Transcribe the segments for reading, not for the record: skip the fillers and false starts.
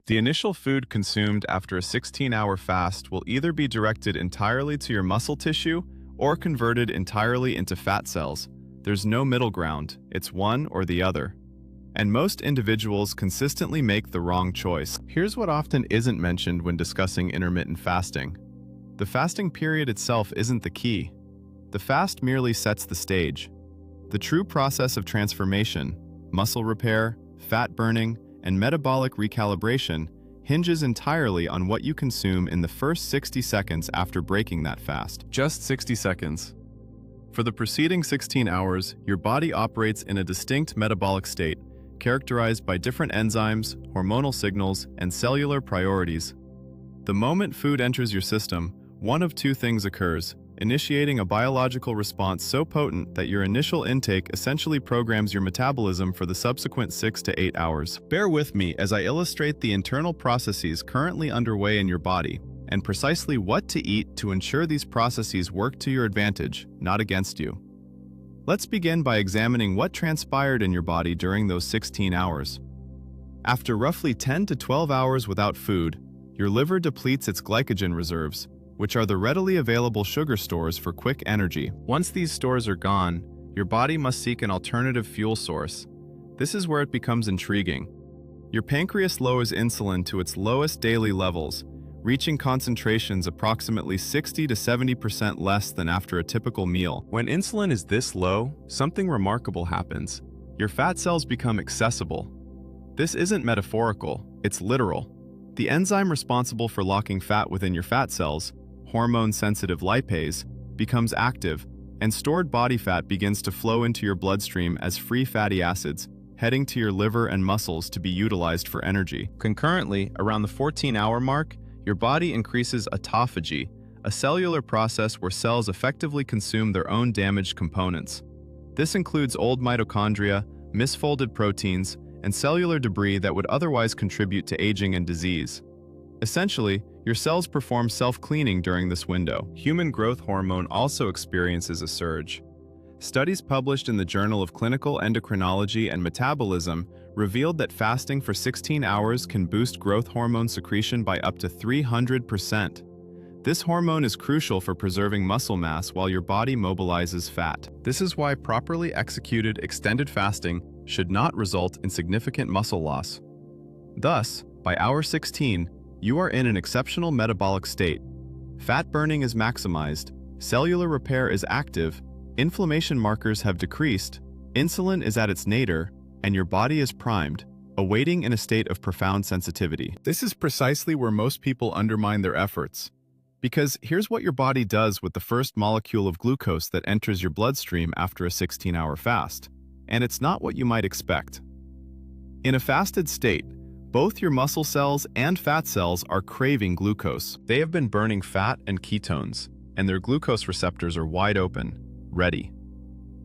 The initial food consumed after a 16-hour fast will either be directed entirely to your muscle tissue or converted entirely into fat cells. There's no middle ground, it's one or the other. And most individuals consistently make the wrong choice. Here's what often isn't mentioned when discussing intermittent fasting. The fasting period itself isn't the key. The fast merely sets the stage. The true process of transformation, muscle repair, fat burning, and metabolic recalibration hinges entirely on what you consume in the first 60 seconds after breaking that fast. Just 60 seconds. For the preceding 16 hours, your body operates in a distinct metabolic state, characterized by different enzymes, hormonal signals, and cellular priorities. The moment food enters your system, one of two things occurs, initiating a biological response so potent that your initial intake essentially programs your metabolism for the subsequent 6 to 8 hours. Bear with me as I illustrate the internal processes currently underway in your body, and precisely what to eat to ensure these processes work to your advantage, not against you. Let's begin by examining what transpired in your body during those 16 hours. After roughly 10 to 12 hours without food, your liver depletes its glycogen reserves, which are the readily available sugar stores for quick energy. Once these stores are gone, your body must seek an alternative fuel source. This is where it becomes intriguing. Your pancreas lowers insulin to its lowest daily levels, reaching concentrations approximately 60 to 70% less than after a typical meal. When insulin is this low, something remarkable happens. Your fat cells become accessible. This isn't metaphorical, it's literal. The enzyme responsible for locking fat within your fat cells, hormone-sensitive lipase, becomes active, and stored body fat begins to flow into your bloodstream as free fatty acids, heading to your liver and muscles to be utilized for energy. Concurrently, around the 14-hour mark, your body increases autophagy, a cellular process where cells effectively consume their own damaged components. This includes old mitochondria, misfolded proteins, and cellular debris that would otherwise contribute to aging and disease. Essentially, your cells perform self-cleaning during this window. Human growth hormone also experiences a surge. Studies published in the Journal of Clinical Endocrinology and Metabolism revealed that fasting for 16 hours can boost growth hormone secretion by up to 300%. This hormone is crucial for preserving muscle mass while your body mobilizes fat. This is why properly executed extended fasting should not result in significant muscle loss. Thus, by hour 16, you are in an exceptional metabolic state. Fat burning is maximized, cellular repair is active, inflammation markers have decreased, insulin is at its nadir, and your body is primed, awaiting in a state of profound sensitivity. This is precisely where most people undermine their efforts. Because here's what your body does with the first molecule of glucose that enters your bloodstream after a 16-hour fast. And it's not what you might expect. In a fasted state, both your muscle cells and fat cells are craving glucose. They have been burning fat and ketones, and their glucose receptors are wide open, ready.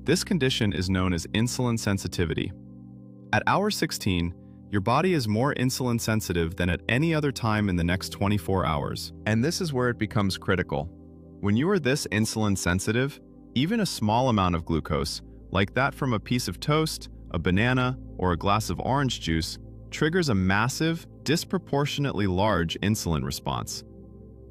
This condition is known as insulin sensitivity. At hour 16, your body is more insulin sensitive than at any other time in the next 24 hours. And this is where it becomes critical. When you are this insulin sensitive, even a small amount of glucose, like that from a piece of toast, a banana, or a glass of orange juice, triggers a massive, disproportionately large insulin response.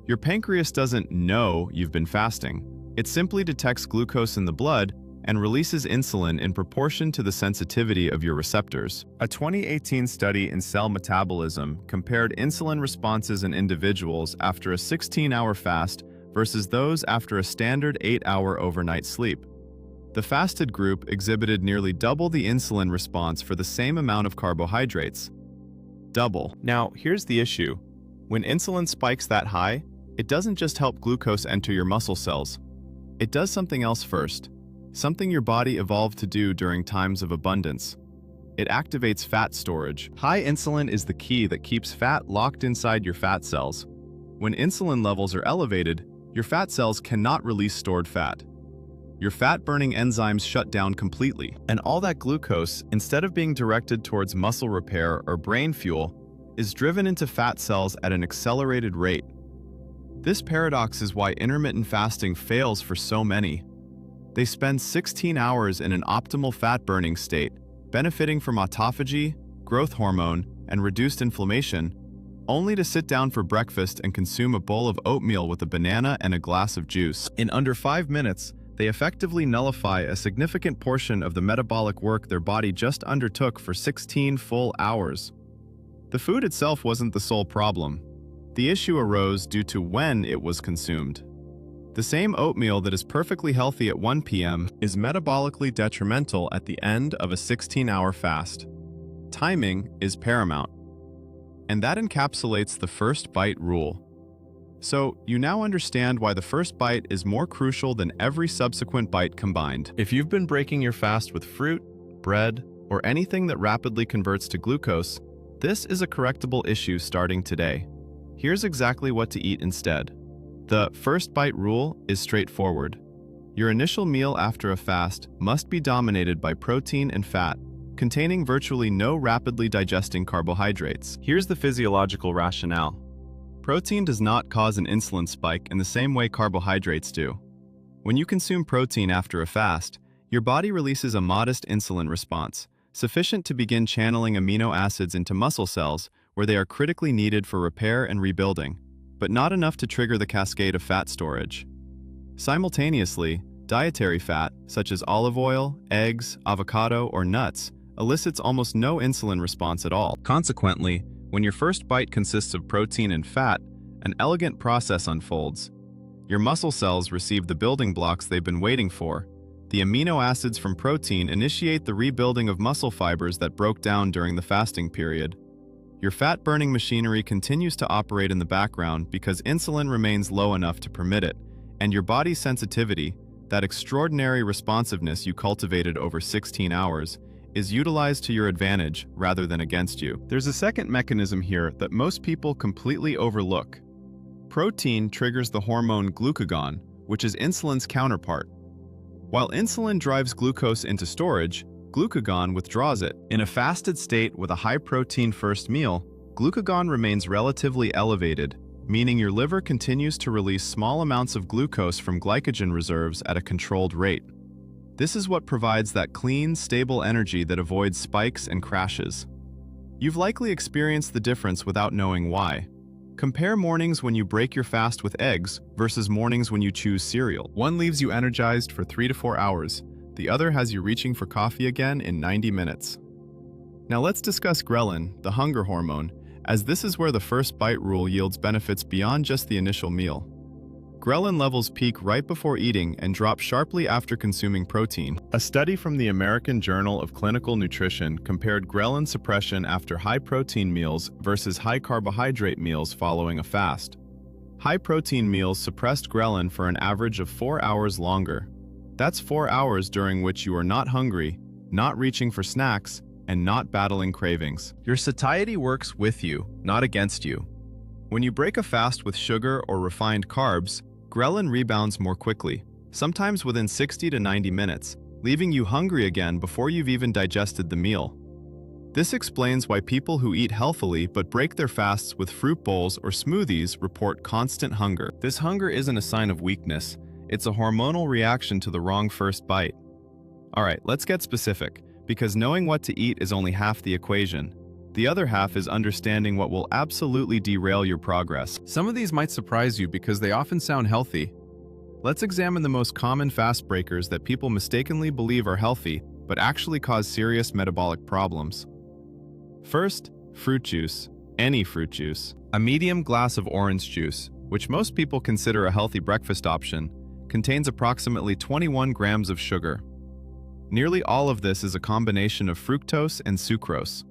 Your pancreas doesn't know you've been fasting. It simply detects glucose in the blood and releases insulin in proportion to the sensitivity of your receptors. A 2018 study in Cell Metabolism compared insulin responses in individuals after a 16-hour fast versus those after a standard 8-hour overnight sleep. The fasted group exhibited nearly double the insulin response for the same amount of carbohydrates. Double. Now, here's the issue. When insulin spikes that high, it doesn't just help glucose enter your muscle cells. It does something else first, something your body evolved to do during times of abundance. It activates fat storage. High insulin is the key that keeps fat locked inside your fat cells. When insulin levels are elevated, your fat cells cannot release stored fat. Your fat-burning enzymes shut down completely, and all that glucose, instead of being directed towards muscle repair or brain fuel, is driven into fat cells at an accelerated rate. This paradox is why intermittent fasting fails for so many. They spend 16 hours in an optimal fat-burning state, benefiting from autophagy, growth hormone, and reduced inflammation, only to sit down for breakfast and consume a bowl of oatmeal with a banana and a glass of juice. In under 5 minutes, they effectively nullify a significant portion of the metabolic work their body just undertook for 16 full hours. The food itself wasn't the sole problem. The issue arose due to when it was consumed. The same oatmeal that is perfectly healthy at 1 p.m. is metabolically detrimental at the end of a 16-hour fast. Timing is paramount. And that encapsulates the first bite rule. So, you now understand why the first bite is more crucial than every subsequent bite combined. If you've been breaking your fast with fruit, bread, or anything that rapidly converts to glucose, this is a correctable issue starting today. Here's exactly what to eat instead. The first bite rule is straightforward. Your initial meal after a fast must be dominated by protein and fat, containing virtually no rapidly digesting carbohydrates. Here's the physiological rationale. Protein does not cause an insulin spike in the same way carbohydrates do. When you consume protein after a fast, your body releases a modest insulin response, sufficient to begin channeling amino acids into muscle cells where they are critically needed for repair and rebuilding, but not enough to trigger the cascade of fat storage. Simultaneously, dietary fat, such as olive oil, eggs, avocado, or nuts, elicits almost no insulin response at all. Consequently, when your first bite consists of protein and fat, an elegant process unfolds. Your muscle cells receive the building blocks they've been waiting for. The amino acids from protein initiate the rebuilding of muscle fibers that broke down during the fasting period. Your fat-burning machinery continues to operate in the background because insulin remains low enough to permit it, and your body's sensitivity, that extraordinary responsiveness you cultivated over 16 hours, is utilized to your advantage rather than against you. There's a second mechanism here that most people completely overlook. Protein triggers the hormone glucagon, which is insulin's counterpart. While insulin drives glucose into storage, glucagon withdraws it. In a fasted state with a high-protein first meal, glucagon remains relatively elevated, meaning your liver continues to release small amounts of glucose from glycogen reserves at a controlled rate. This is what provides that clean, stable energy that avoids spikes and crashes. You've likely experienced the difference without knowing why. Compare mornings when you break your fast with eggs versus mornings when you choose cereal. One leaves you energized for 3 to 4 hours. The other has you reaching for coffee again in 90 minutes. Now let's discuss ghrelin, the hunger hormone, as this is where the first bite rule yields benefits beyond just the initial meal. Ghrelin levels peak right before eating and drop sharply after consuming protein. A study from the American Journal of Clinical Nutrition compared ghrelin suppression after high-protein meals versus high-carbohydrate meals following a fast. High-protein meals suppressed ghrelin for an average of 4 hours longer. That's 4 hours during which you are not hungry, not reaching for snacks, and not battling cravings. Your satiety works with you, not against you. When you break a fast with sugar or refined carbs, ghrelin rebounds more quickly, sometimes within 60 to 90 minutes, leaving you hungry again before you've even digested the meal. This explains why people who eat healthily but break their fasts with fruit bowls or smoothies report constant hunger. This hunger isn't a sign of weakness, it's a hormonal reaction to the wrong first bite. Alright, let's get specific, because knowing what to eat is only half the equation. The other half is understanding what will absolutely derail your progress. Some of these might surprise you because they often sound healthy. Let's examine the most common fast breakers that people mistakenly believe are healthy, but actually cause serious metabolic problems. First, fruit juice. Any fruit juice. A medium glass of orange juice, which most people consider a healthy breakfast option, contains approximately 21 grams of sugar. Nearly all of this is a combination of fructose and sucrose.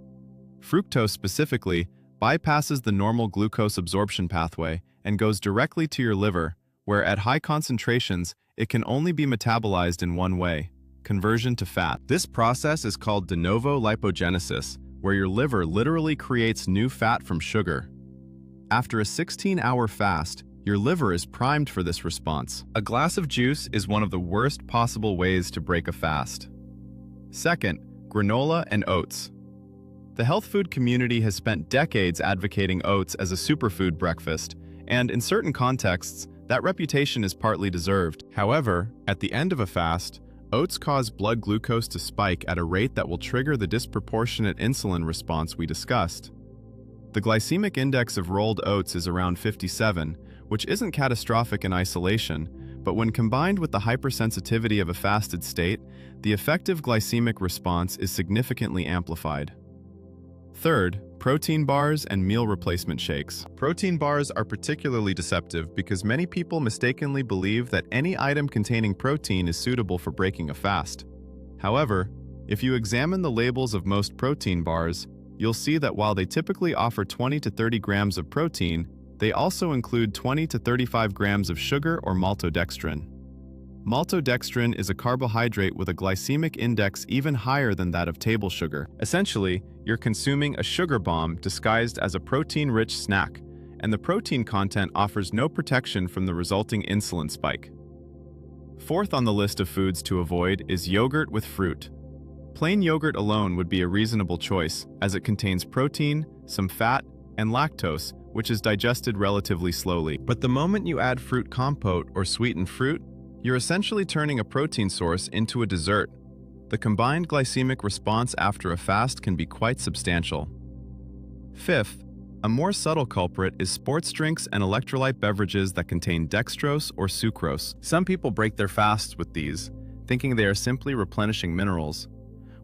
Fructose specifically bypasses the normal glucose absorption pathway and goes directly to your liver, where at high concentrations, it can only be metabolized in one way: conversion to fat. This process is called de novo lipogenesis, where your liver literally creates new fat from sugar. After a 16-hour fast, your liver is primed for this response. A glass of juice is one of the worst possible ways to break a fast. Second, granola and oats. The health food community has spent decades advocating oats as a superfood breakfast, and in certain contexts, that reputation is partly deserved. However, at the end of a fast, oats cause blood glucose to spike at a rate that will trigger the disproportionate insulin response we discussed. The glycemic index of rolled oats is around 57, which isn't catastrophic in isolation, but when combined with the hypersensitivity of a fasted state, the effective glycemic response is significantly amplified. Third, protein bars and meal replacement shakes. Protein bars are particularly deceptive because many people mistakenly believe that any item containing protein is suitable for breaking a fast. However, if you examine the labels of most protein bars, you'll see that while they typically offer 20 to 30 grams of protein, they also include 20 to 35 grams of sugar or maltodextrin. Maltodextrin is a carbohydrate with a glycemic index even higher than that of table sugar. Essentially, you're consuming a sugar bomb disguised as a protein-rich snack, and the protein content offers no protection from the resulting insulin spike. Fourth on the list of foods to avoid is yogurt with fruit. Plain yogurt alone would be a reasonable choice, as it contains protein, some fat, and lactose, which is digested relatively slowly. But the moment you add fruit compote or sweetened fruit, you're essentially turning a protein source into a dessert. The combined glycemic response after a fast can be quite substantial. Fifth, a more subtle culprit is sports drinks and electrolyte beverages that contain dextrose or sucrose. Some people break their fasts with these, thinking they are simply replenishing minerals.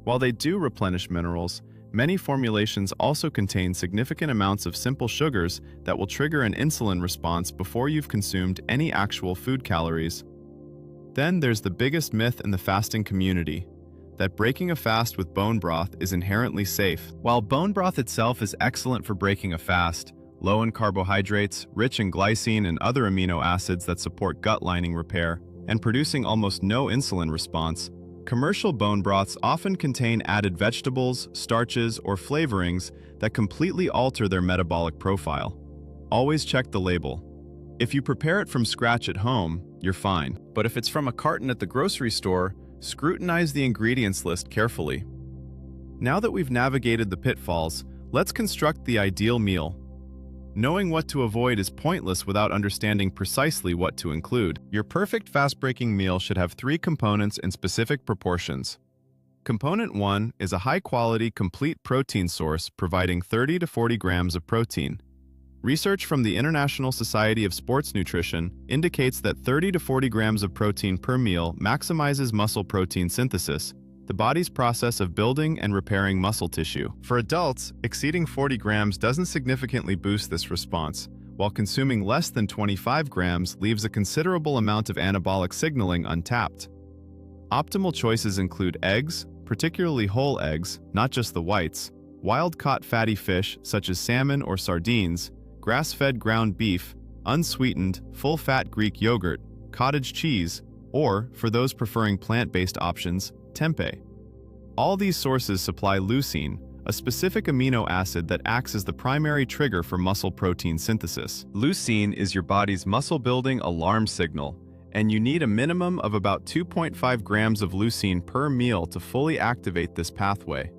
While they do replenish minerals, many formulations also contain significant amounts of simple sugars that will trigger an insulin response before you've consumed any actual food calories. Then there's the biggest myth in the fasting community, that breaking a fast with bone broth is inherently safe. While bone broth itself is excellent for breaking a fast, low in carbohydrates, rich in glycine and other amino acids that support gut lining repair, and producing almost no insulin response, commercial bone broths often contain added vegetables, starches, or flavorings that completely alter their metabolic profile. Always check the label. If you prepare it from scratch at home, you're fine. But if it's from a carton at the grocery store, scrutinize the ingredients list carefully. Now that we've navigated the pitfalls, let's construct the ideal meal. Knowing what to avoid is pointless without understanding precisely what to include. Your perfect fast-breaking meal should have 3 components in specific proportions. Component 1 is a high-quality, complete protein source providing 30 to 40 grams of protein. Research from the International Society of Sports Nutrition indicates that 30 to 40 grams of protein per meal maximizes muscle protein synthesis, the body's process of building and repairing muscle tissue. For adults, exceeding 40 grams doesn't significantly boost this response, while consuming less than 25 grams leaves a considerable amount of anabolic signaling untapped. Optimal choices include eggs, particularly whole eggs, not just the whites, wild-caught fatty fish such as salmon or sardines, grass-fed ground beef, unsweetened, full-fat Greek yogurt, cottage cheese, or, for those preferring plant-based options, tempeh. All these sources supply leucine, a specific amino acid that acts as the primary trigger for muscle protein synthesis. Leucine is your body's muscle-building alarm signal, and you need a minimum of about 2.5 grams of leucine per meal to fully activate this pathway.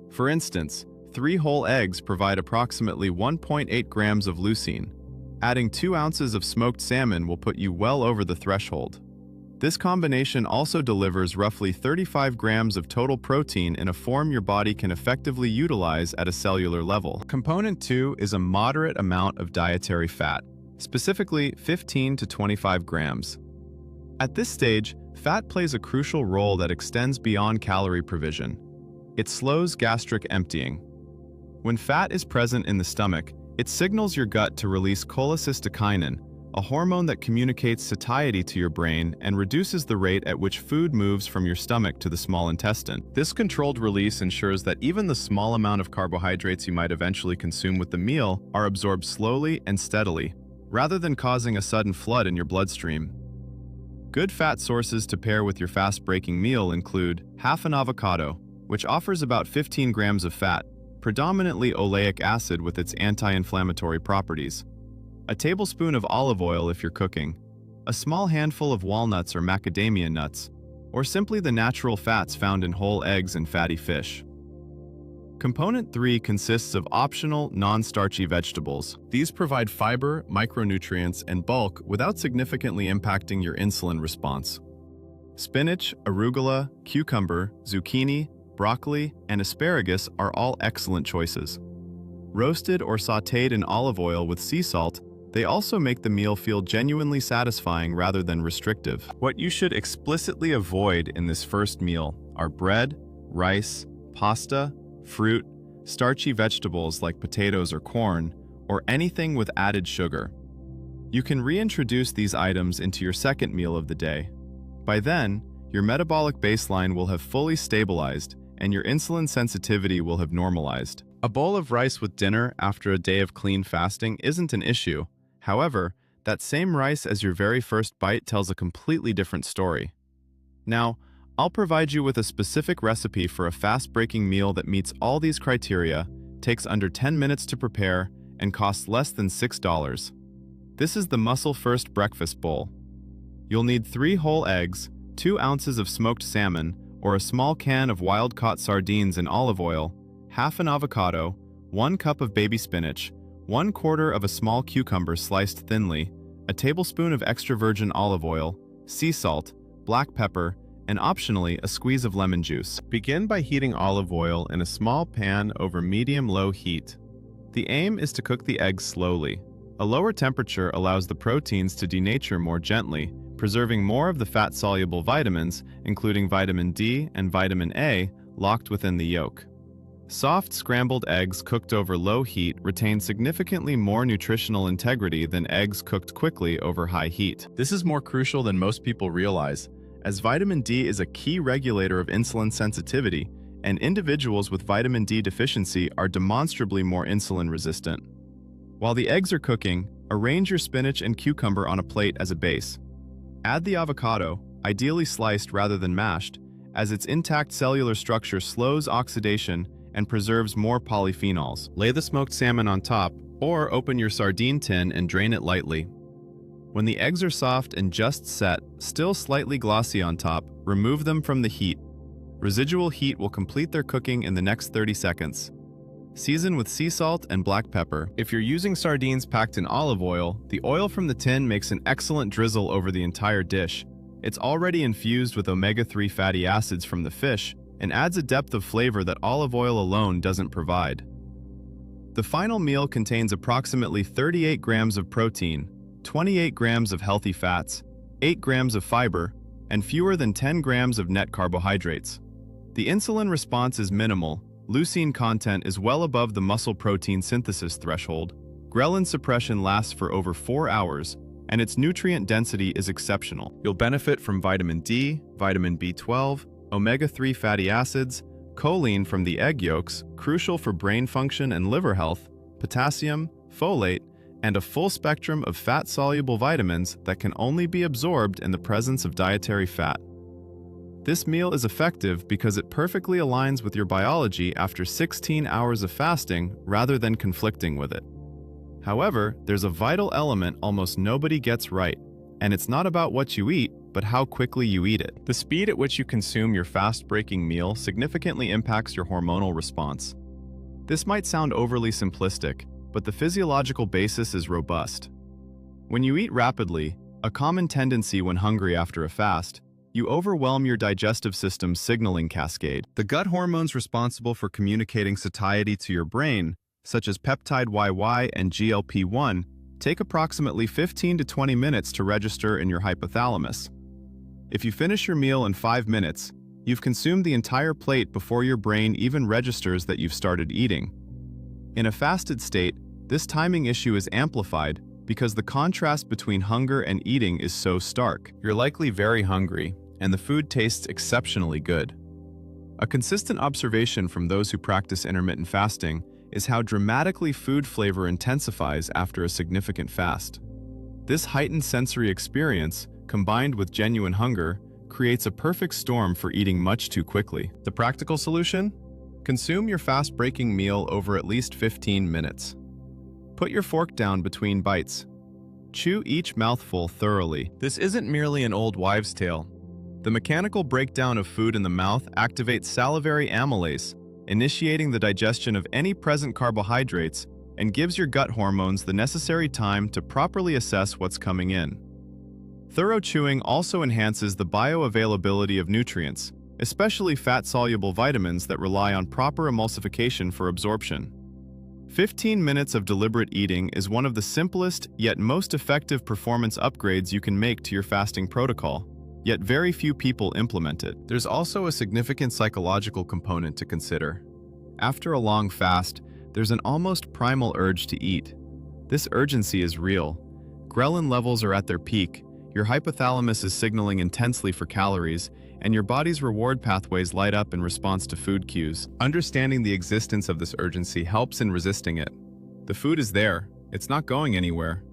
For instance, 3 whole eggs provide approximately 1.8 grams of leucine. Adding 2 ounces of smoked salmon will put you well over the threshold. This combination also delivers roughly 35 grams of total protein in a form your body can effectively utilize at a cellular level. Component 2 is a moderate amount of dietary fat, specifically 15 to 25 grams. At this stage, fat plays a crucial role that extends beyond calorie provision. It slows gastric emptying. When fat is present in the stomach, it signals your gut to release cholecystokinin, a hormone that communicates satiety to your brain and reduces the rate at which food moves from your stomach to the small intestine. This controlled release ensures that even the small amount of carbohydrates you might eventually consume with the meal are absorbed slowly and steadily, rather than causing a sudden flood in your bloodstream. Good fat sources to pair with your fast-breaking meal include half an avocado, which offers about 15 grams of fat, predominantly oleic acid with its anti-inflammatory properties, a tablespoon of olive oil if you're cooking, a small handful of walnuts or macadamia nuts, or simply the natural fats found in whole eggs and fatty fish. Component 3 consists of optional, non-starchy vegetables. These provide fiber, micronutrients, and bulk without significantly impacting your insulin response. Spinach, arugula, cucumber, zucchini, broccoli, and asparagus are all excellent choices. Roasted or sautéed in olive oil with sea salt, they also make the meal feel genuinely satisfying rather than restrictive. What you should explicitly avoid in this first meal are bread, rice, pasta, fruit, starchy vegetables like potatoes or corn, or anything with added sugar. You can reintroduce these items into your second meal of the day. By then, your metabolic baseline will have fully stabilized and your insulin sensitivity will have normalized. A bowl of rice with dinner after a day of clean fasting isn't an issue. However, that same rice as your very first bite tells a completely different story. Now, I'll provide you with a specific recipe for a fast-breaking meal that meets all these criteria, takes under 10 minutes to prepare, and costs less than $6. This is the Muscle First Breakfast Bowl. You'll need 3 whole eggs, 2 ounces of smoked salmon, or a small can of wild-caught sardines in olive oil, half an avocado, 1 cup of baby spinach, 1/4 of a small cucumber sliced thinly, a tablespoon of extra virgin olive oil, sea salt, black pepper, and optionally a squeeze of lemon juice. Begin by heating olive oil in a small pan over medium-low heat. The aim is to cook the eggs slowly. A lower temperature allows the proteins to denature more gently, preserving more of the fat-soluble vitamins, including vitamin D and vitamin A, locked within the yolk. Soft scrambled eggs cooked over low heat retain significantly more nutritional integrity than eggs cooked quickly over high heat. This is more crucial than most people realize, as vitamin D is a key regulator of insulin sensitivity, and individuals with vitamin D deficiency are demonstrably more insulin resistant. While the eggs are cooking, arrange your spinach and cucumber on a plate as a base. Add the avocado, ideally sliced rather than mashed, as its intact cellular structure slows oxidation and preserves more polyphenols. Lay the smoked salmon on top, or open your sardine tin and drain it lightly. When the eggs are soft and just set, still slightly glossy on top, remove them from the heat. Residual heat will complete their cooking in the next 30 seconds. Season with sea salt and black pepper. If you're using sardines packed in olive oil, the oil from the tin makes an excellent drizzle over the entire dish. It's already infused with omega-3 fatty acids from the fish and adds a depth of flavor that olive oil alone doesn't provide. The final meal contains approximately 38 grams of protein, 28 grams of healthy fats, 8 grams of fiber, and fewer than 10 grams of net carbohydrates. The insulin response is minimal, leucine content is well above the muscle protein synthesis threshold, ghrelin suppression lasts for over 4 hours, and its nutrient density is exceptional. You'll benefit from vitamin D, vitamin B12, omega-3 fatty acids, choline from the egg yolks, crucial for brain function and liver health, potassium, folate, and a full spectrum of fat-soluble vitamins that can only be absorbed in the presence of dietary fat. This meal is effective because it perfectly aligns with your biology after 16 hours of fasting rather than conflicting with it. However, there's a vital element almost nobody gets right, and it's not about what you eat, but how quickly you eat it. The speed at which you consume your fast-breaking meal significantly impacts your hormonal response. This might sound overly simplistic, but the physiological basis is robust. When you eat rapidly, a common tendency when hungry after a fast, you overwhelm your digestive system's signaling cascade. The gut hormones responsible for communicating satiety to your brain, such as peptide YY and GLP-1, take approximately 15 to 20 minutes to register in your hypothalamus. If you finish your meal in 5 minutes, you've consumed the entire plate before your brain even registers that you've started eating. In a fasted state, this timing issue is amplified because the contrast between hunger and eating is so stark. You're likely very hungry, and the food tastes exceptionally good. A consistent observation from those who practice intermittent fasting is how dramatically food flavor intensifies after a significant fast. This heightened sensory experience, combined with genuine hunger, creates a perfect storm for eating much too quickly. The practical solution? Consume your fast-breaking meal over at least 15 minutes. Put your fork down between bites. Chew each mouthful thoroughly. This isn't merely an old wives' tale. The mechanical breakdown of food in the mouth activates salivary amylase, initiating the digestion of any present carbohydrates and gives your gut hormones the necessary time to properly assess what's coming in. Thorough chewing also enhances the bioavailability of nutrients, especially fat-soluble vitamins that rely on proper emulsification for absorption. 15 minutes of deliberate eating is one of the simplest yet most effective performance upgrades you can make to your fasting protocol, yet very few people implement it. There's also a significant psychological component to consider. After a long fast, there's an almost primal urge to eat. This urgency is real. Ghrelin levels are at their peak, your hypothalamus is signaling intensely for calories, and your body's reward pathways light up in response to food cues. Understanding the existence of this urgency helps in resisting it. The food is there, it's not going anywhere.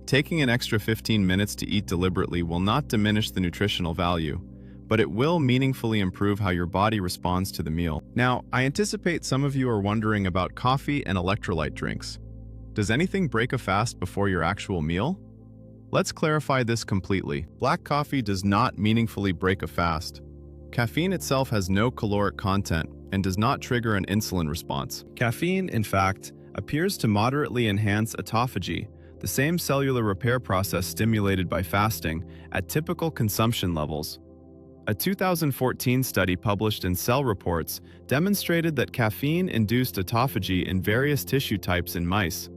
Taking an extra 15 minutes to eat deliberately will not diminish the nutritional value, but it will meaningfully improve how your body responds to the meal. Now, I anticipate some of you are wondering about coffee and electrolyte drinks. Does anything break a fast before your actual meal? Let's clarify this completely. Black coffee does not meaningfully break a fast. Caffeine itself has no caloric content and does not trigger an insulin response. Caffeine, in fact, appears to moderately enhance autophagy, the same cellular repair process stimulated by fasting, at typical consumption levels. A 2014 study published in Cell Reports demonstrated that caffeine induced autophagy in various tissue types in mice.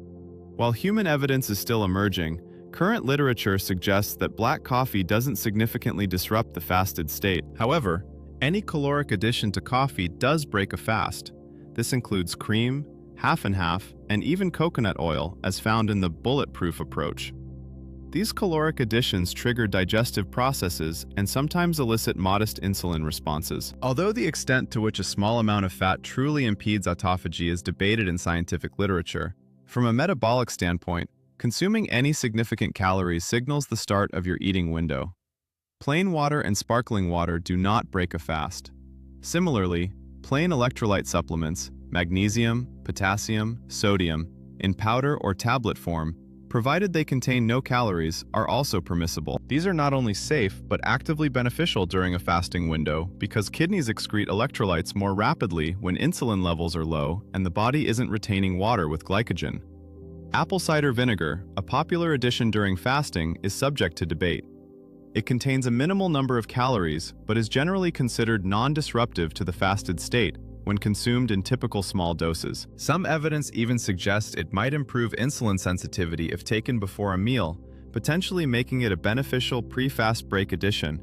While human evidence is still emerging, current literature suggests that black coffee doesn't significantly disrupt the fasted state. However, any caloric addition to coffee does break a fast. This includes cream, half and half, and even coconut oil, as found in the bulletproof approach. These caloric additions trigger digestive processes and sometimes elicit modest insulin responses. Although the extent to which a small amount of fat truly impedes autophagy is debated in scientific literature, from a metabolic standpoint, consuming any significant calories signals the start of your eating window. Plain water and sparkling water do not break a fast. Similarly, plain electrolyte supplements, magnesium, potassium, sodium, in powder or tablet form, provided they contain no calories, are also permissible. These are not only safe, but actively beneficial during a fasting window because kidneys excrete electrolytes more rapidly when insulin levels are low and the body isn't retaining water with glycogen. Apple cider vinegar, a popular addition during fasting, is subject to debate. It contains a minimal number of calories, but is generally considered non-disruptive to the fasted state when consumed in typical small doses. Some evidence even suggests it might improve insulin sensitivity if taken before a meal, potentially making it a beneficial pre-fast break addition.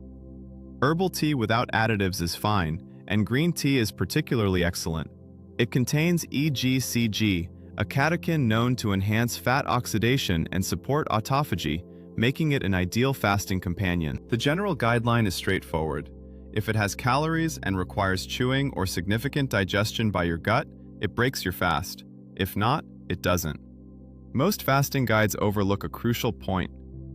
Herbal tea without additives is fine, and green tea is particularly excellent. It contains EGCG, a catechin known to enhance fat oxidation and support autophagy, making it an ideal fasting companion. The general guideline is straightforward. If it has calories and requires chewing or significant digestion by your gut, it breaks your fast. If not, it doesn't. Most fasting guides overlook a crucial point.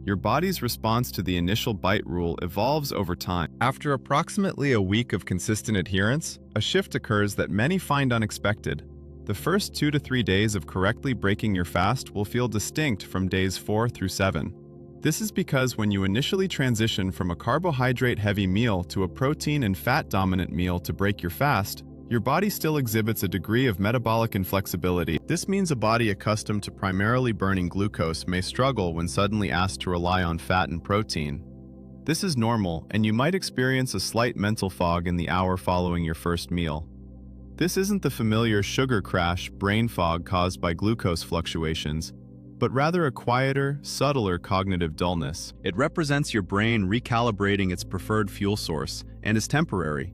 Your body's response to the initial bite rule evolves over time. After approximately a week of consistent adherence, a shift occurs that many find unexpected. The first 2 to 3 days of correctly breaking your fast will feel distinct from days 4 through 7. This is because when you initially transition from a carbohydrate-heavy meal to a protein and fat-dominant meal to break your fast, your body still exhibits a degree of metabolic inflexibility. This means a body accustomed to primarily burning glucose may struggle when suddenly asked to rely on fat and protein. This is normal, and you might experience a slight mental fog in the hour following your first meal. This isn't the familiar sugar crash brain fog caused by glucose fluctuations, but rather a quieter, subtler cognitive dullness. It represents your brain recalibrating its preferred fuel source and is temporary.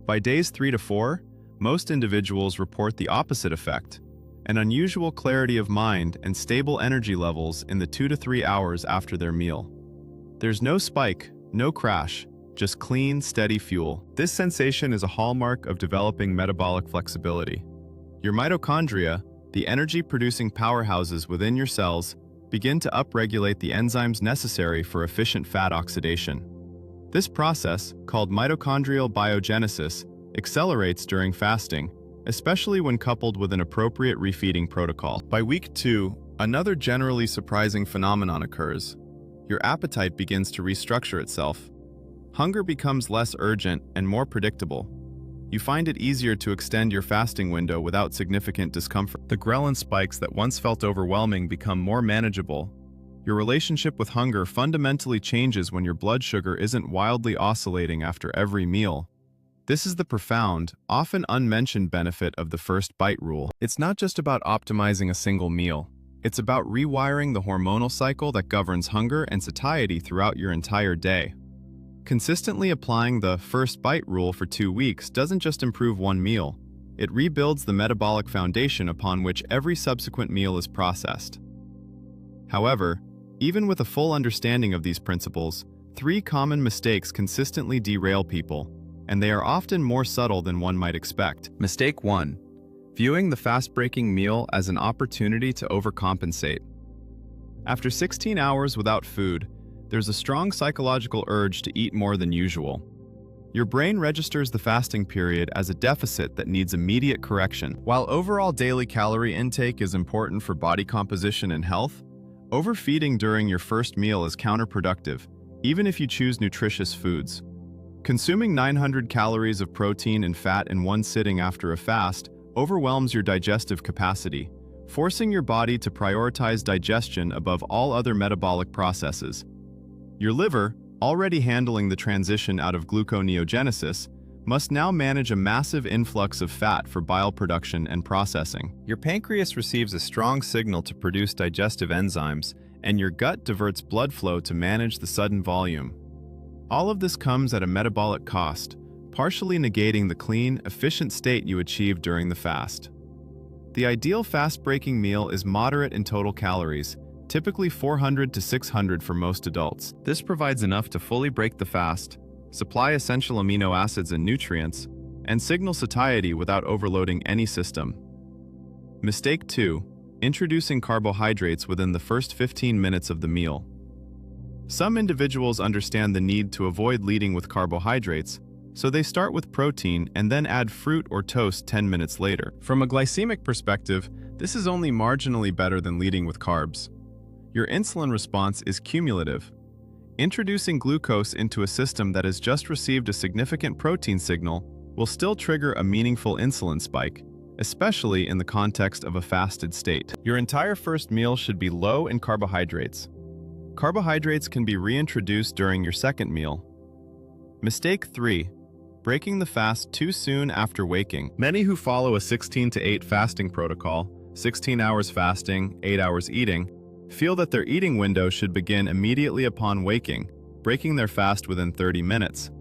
By days 3 to 4, most individuals report the opposite effect, an unusual clarity of mind and stable energy levels in the 2 to 3 hours after their meal. There's no spike, no crash, just clean, steady fuel. This sensation is a hallmark of developing metabolic flexibility. Your mitochondria, the energy-producing powerhouses within your cells, begin to upregulate the enzymes necessary for efficient fat oxidation. This process, called mitochondrial biogenesis, accelerates during fasting, especially when coupled with an appropriate refeeding protocol. By week 2, another generally surprising phenomenon occurs. Your appetite begins to restructure itself. Hunger becomes less urgent and more predictable. You find it easier to extend your fasting window without significant discomfort. The ghrelin spikes that once felt overwhelming become more manageable. Your relationship with hunger fundamentally changes when your blood sugar isn't wildly oscillating after every meal. This is the profound, often unmentioned benefit of the first bite rule. It's not just about optimizing a single meal. It's about rewiring the hormonal cycle that governs hunger and satiety throughout your entire day. Consistently applying the first bite rule for 2 weeks doesn't just improve one meal. It rebuilds the metabolic foundation upon which every subsequent meal is processed. However, even with a full understanding of these principles, 3 common mistakes consistently derail people, and they are often more subtle than one might expect. Mistake 1. Viewing the fast-breaking meal as an opportunity to overcompensate. After 16 hours without food, there's a strong psychological urge to eat more than usual. Your brain registers the fasting period as a deficit that needs immediate correction. While overall daily calorie intake is important for body composition and health, overfeeding during your first meal is counterproductive, even if you choose nutritious foods. Consuming 900 calories of protein and fat in one sitting after a fast overwhelms your digestive capacity, forcing your body to prioritize digestion above all other metabolic processes. Your liver, already handling the transition out of gluconeogenesis, must now manage a massive influx of fat for bile production and processing. Your pancreas receives a strong signal to produce digestive enzymes, and your gut diverts blood flow to manage the sudden volume. All of this comes at a metabolic cost, partially negating the clean, efficient state you achieved during the fast. The ideal fast-breaking meal is moderate in total calories, typically 400 to 600 for most adults. This provides enough to fully break the fast, supply essential amino acids and nutrients, and signal satiety without overloading any system. Mistake 2. Introducing carbohydrates within the first 15 minutes of the meal. Some individuals understand the need to avoid leading with carbohydrates, so they start with protein and then add fruit or toast 10 minutes later. From a glycemic perspective, this is only marginally better than leading with carbs. Your insulin response is cumulative. Introducing glucose into a system that has just received a significant protein signal will still trigger a meaningful insulin spike, especially in the context of a fasted state. Your entire first meal should be low in carbohydrates. Carbohydrates can be reintroduced during your second meal. Mistake 3. Breaking the fast too soon after waking. Many who follow a 16-8 fasting protocol, 16 hours fasting, 8 hours eating, feel that their eating window should begin immediately upon waking, breaking their fast within 30 minutes.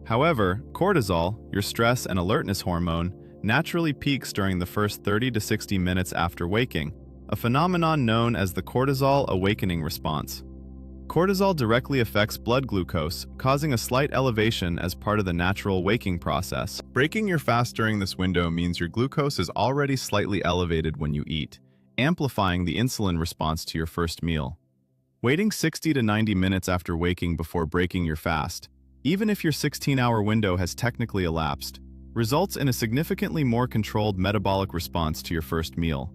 However, cortisol, your stress and alertness hormone, naturally peaks during the first 30 to 60 minutes after waking, a phenomenon known as the cortisol awakening response. Cortisol directly affects blood glucose, causing a slight elevation as part of the natural waking process. Breaking your fast during this window means your glucose is already slightly elevated when you eat, amplifying the insulin response to your first meal. Waiting 60 to 90 minutes after waking before breaking your fast, even if your 16-hour window has technically elapsed, results in a significantly more controlled metabolic response to your first meal.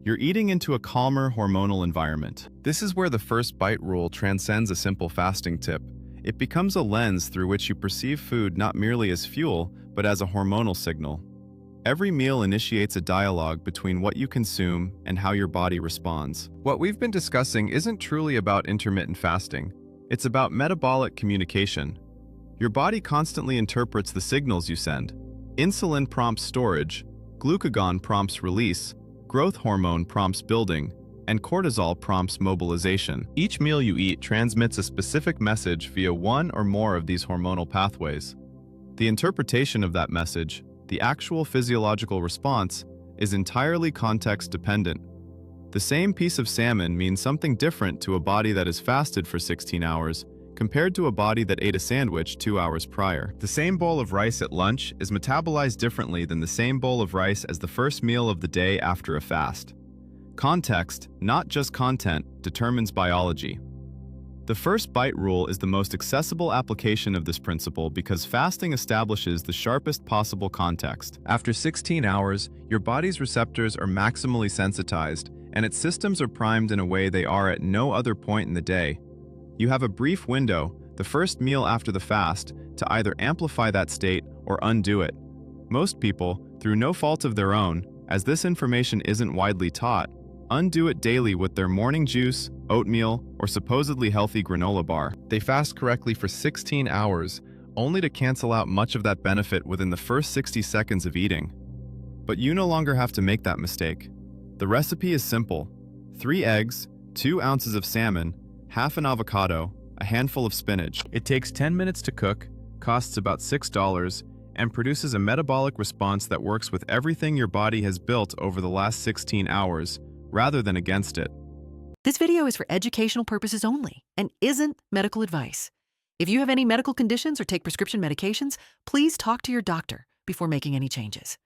You're eating into a calmer hormonal environment. This is where the first bite rule transcends a simple fasting tip. It becomes a lens through which you perceive food not merely as fuel, but as a hormonal signal. Every meal initiates a dialogue between what you consume and how your body responds. What we've been discussing isn't truly about intermittent fasting. It's about metabolic communication. Your body constantly interprets the signals you send. Insulin prompts storage, glucagon prompts release, growth hormone prompts building, and cortisol prompts mobilization. Each meal you eat transmits a specific message via one or more of these hormonal pathways. The interpretation of that message, the actual physiological response, is entirely context-dependent. The same piece of salmon means something different to a body that has fasted for 16 hours compared to a body that ate a sandwich 2 hours prior. The same bowl of rice at lunch is metabolized differently than the same bowl of rice as the first meal of the day after a fast. Context, not just content, determines biology. The first bite rule is the most accessible application of this principle because fasting establishes the sharpest possible context. After 16 hours, your body's receptors are maximally sensitized, and its systems are primed in a way they are at no other point in the day. You have a brief window, the first meal after the fast, to either amplify that state or undo it. Most people, through no fault of their own, as this information isn't widely taught, undo it daily with their morning juice, oatmeal, or supposedly healthy granola bar. They fast correctly for 16 hours, only to cancel out much of that benefit within the first 60 seconds of eating. But you no longer have to make that mistake. The recipe is simple: 3 eggs, 2 ounces of salmon, half an avocado, a handful of spinach. It takes 10 minutes to cook, costs about $6, and produces a metabolic response that works with everything your body has built over the last 16 hours, rather than against it. This video is for educational purposes only and isn't medical advice. If you have any medical conditions or take prescription medications, please talk to your doctor before making any changes.